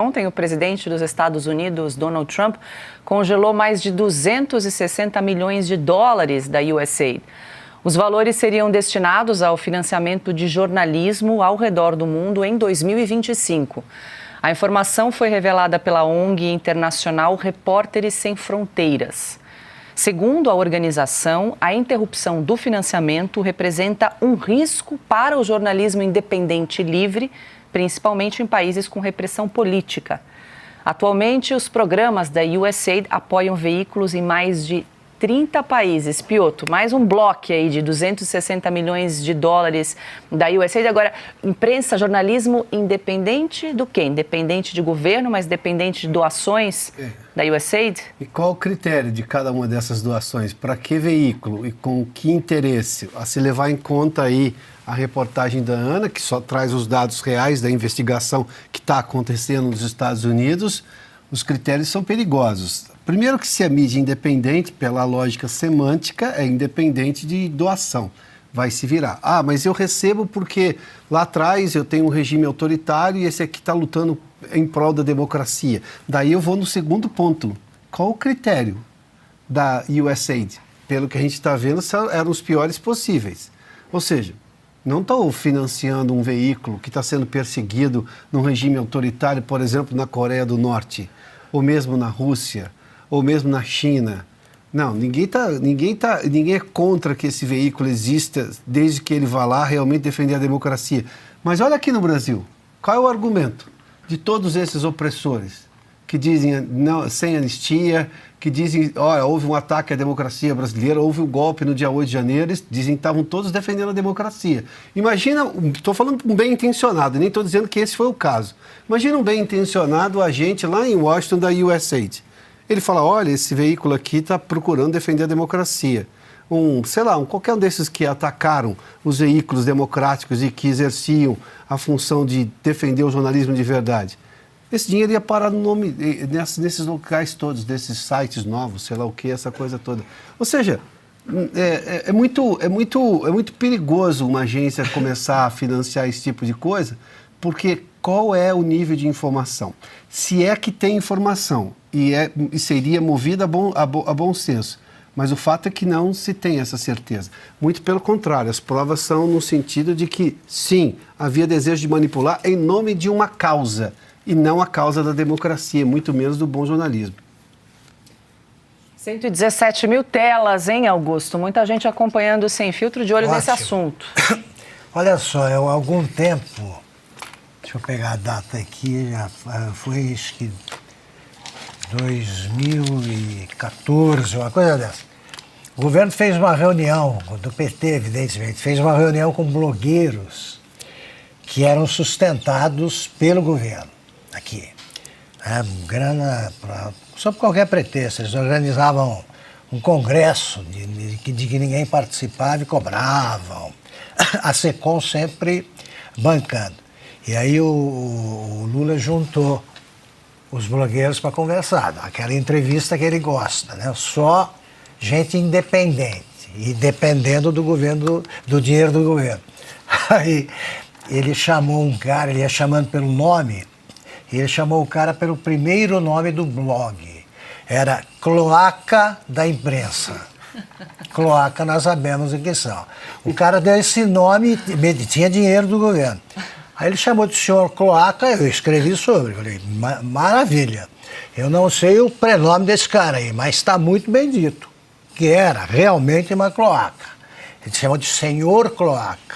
ontem, o presidente dos Estados Unidos, Donald Trump, congelou mais de 260 milhões de dólares da USAID. Os valores seriam destinados ao financiamento de jornalismo ao redor do mundo em 2025. A informação foi revelada pela ONG internacional Repórteres Sem Fronteiras. Segundo a organização, a interrupção do financiamento representa um risco para o jornalismo independente e livre, principalmente em países com repressão política. Atualmente, os programas da USAID apoiam veículos em mais de 30 países. Piotr, mais um bloco aí de 260 milhões de dólares da USAID. Agora, imprensa, jornalismo independente do quê? Independente de governo, mas dependente de doações da USAID? E qual o critério de cada uma dessas doações? Para que veículo e com que interesse? A se levar em conta aí a reportagem da Ana, que só traz os dados reais da investigação que está acontecendo nos Estados Unidos, os critérios são perigosos. Primeiro que se a mídia independente, pela lógica semântica, é independente de doação. Vai se virar. Ah, mas eu recebo porque lá atrás eu tenho um regime autoritário e esse aqui está lutando em prol da democracia. Daí eu vou no segundo ponto. Qual o critério da USAID? Pelo que a gente está vendo, eram os piores possíveis. Ou seja, não estou financiando um veículo que está sendo perseguido num regime autoritário, por exemplo, na Coreia do Norte, ou mesmo na Rússia, ou mesmo na China. Não, ninguém é contra que esse veículo exista, desde que ele vá lá realmente defender a democracia. Mas olha aqui no Brasil, qual é o argumento de todos esses opressores que dizem não, sem anistia, que dizem, olha, houve um ataque à democracia brasileira, houve um golpe no dia 8 de janeiro, eles dizem que estavam todos defendendo a democracia. Imagina, estou falando um bem intencionado, nem estou dizendo que esse foi o caso. Imagina um bem intencionado agente lá em Washington da USAID. Ele fala, olha, esse veículo aqui está procurando defender a democracia. Qualquer um desses que atacaram os veículos democráticos e que exerciam a função de defender o jornalismo de verdade. Esse dinheiro ia parar no nome, nesses locais todos, desses sites novos, sei lá o que, essa coisa toda. Ou seja, é muito perigoso uma agência começar a financiar esse tipo de coisa, porque qual é o nível de informação? Se é que tem informação e seria movida a bom senso, mas o fato é que não se tem essa certeza. Muito pelo contrário, as provas são no sentido de que, sim, havia desejo de manipular em nome de uma causa, e não a causa da democracia, muito menos do bom jornalismo. 117 mil telas, hein, Augusto? Muita gente acompanhando Sem Filtro, de olho nesse assunto. Olha só, há algum tempo, deixa eu pegar a data aqui, já foi, acho que 2014, uma coisa dessa. O governo fez uma reunião, do PT, evidentemente, fez uma reunião com blogueiros que eram sustentados pelo governo, aqui. Grana sob qualquer pretexto. Eles organizavam um congresso de que ninguém participava e cobravam. A SECOM sempre bancando. E aí o Lula juntou os blogueiros para conversar, aquela entrevista que ele gosta, né? Só gente independente e dependendo do governo, do dinheiro do governo. Aí ele chamou um cara, ele ia chamando pelo nome, e ele chamou o cara pelo primeiro nome do blog. Era Cloaca da Imprensa. Cloaca, nós sabemos o que são. O cara deu esse nome, tinha dinheiro do governo. Aí ele chamou de senhor Cloaca, eu escrevi sobre. Falei, maravilha. Eu não sei o prenome desse cara aí, mas está muito bem dito. Que era realmente uma cloaca. Ele chamou de senhor Cloaca,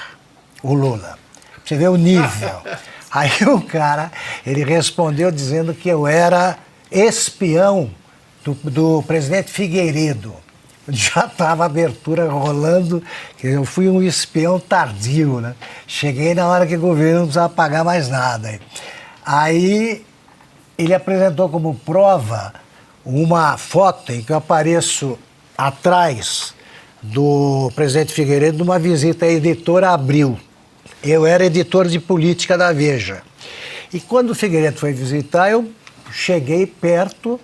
o Lula. Você vê o nível. Aí o cara, ele respondeu dizendo que eu era espião do presidente Figueiredo. Já estava a abertura rolando, que eu fui um espião tardio, né? Cheguei na hora que o governo não precisava pagar mais nada. Aí ele apresentou como prova uma foto em que eu apareço atrás do presidente Figueiredo numa visita à editora Abril. Eu era editor de política da Veja. E quando o Figueiredo foi visitar, eu cheguei perto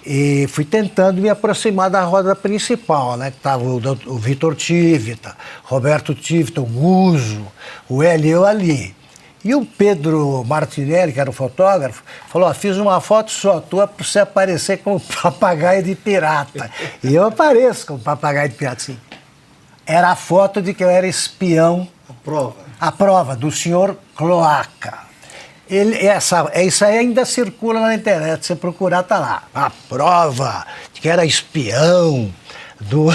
e fui tentando me aproximar da roda principal, né? Que estava o Vitor Tivita, Roberto Tivita, o Guzzo, o Hélio ali. E o Pedro Martinelli, que era o fotógrafo, falou, fiz uma foto só tua para você aparecer como papagaio de pirata. E eu apareço como papagaio de pirata, sim. Era a foto de que eu era espião. A prova. A prova do senhor Cloaca. Isso aí ainda circula na internet, você procurar, tá lá. A prova de que era espião do...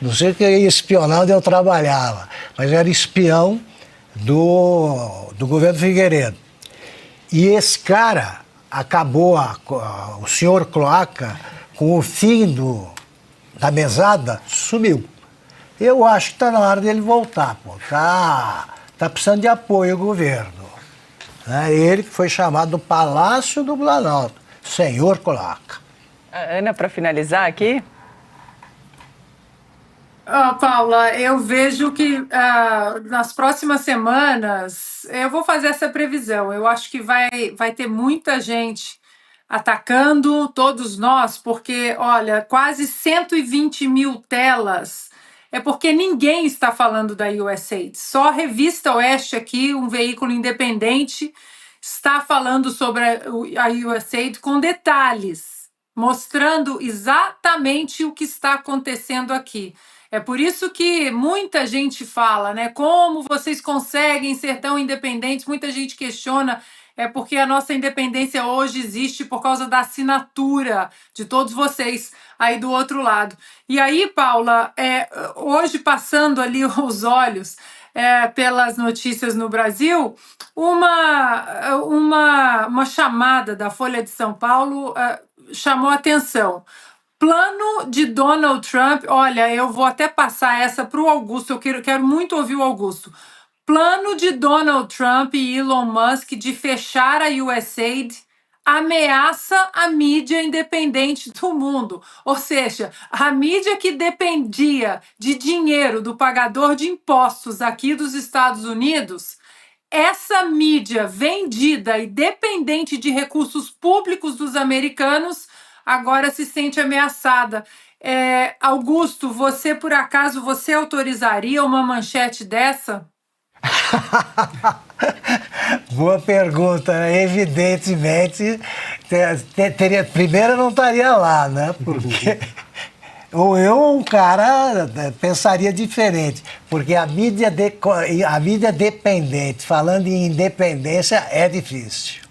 Não sei o que ia espionar onde eu trabalhava, mas eu era espião do governo Figueiredo. E esse cara acabou, o senhor Cloaca, com o fim da mesada, sumiu. Eu acho que está na hora dele voltar, pô. Tá precisando de apoio o governo. Ele que foi chamado do Palácio do Planalto, senhor Cloaca. Ana, para finalizar aqui... Paula, eu vejo que nas próximas semanas, eu vou fazer essa previsão. Eu acho que vai ter muita gente atacando todos nós, porque, olha, quase 120 mil telas. É porque ninguém está falando da USAID. Só a Revista Oeste aqui, um veículo independente, está falando sobre a USAID com detalhes, mostrando exatamente o que está acontecendo aqui. É por isso que muita gente fala, né? Como vocês conseguem ser tão independentes? Muita gente questiona, porque a nossa independência hoje existe por causa da assinatura de todos vocês aí do outro lado. E aí, Paula, hoje passando ali os olhos pelas notícias no Brasil, uma chamada da Folha de São Paulo chamou a atenção. Plano de Donald Trump, olha, eu vou até passar essa para o Augusto, eu quero muito ouvir o Augusto. Plano de Donald Trump e Elon Musk de fechar a USAID ameaça a mídia independente do mundo. Ou seja, a mídia que dependia de dinheiro do pagador de impostos aqui dos Estados Unidos, essa mídia vendida e dependente de recursos públicos dos americanos agora se sente ameaçada. Augusto, você por acaso, você autorizaria uma manchete dessa? Boa pergunta, né? Evidentemente, primeiro eu não estaria lá, né? Porque ou eu ou um cara pensaria diferente, porque a mídia dependente, falando em independência, é difícil.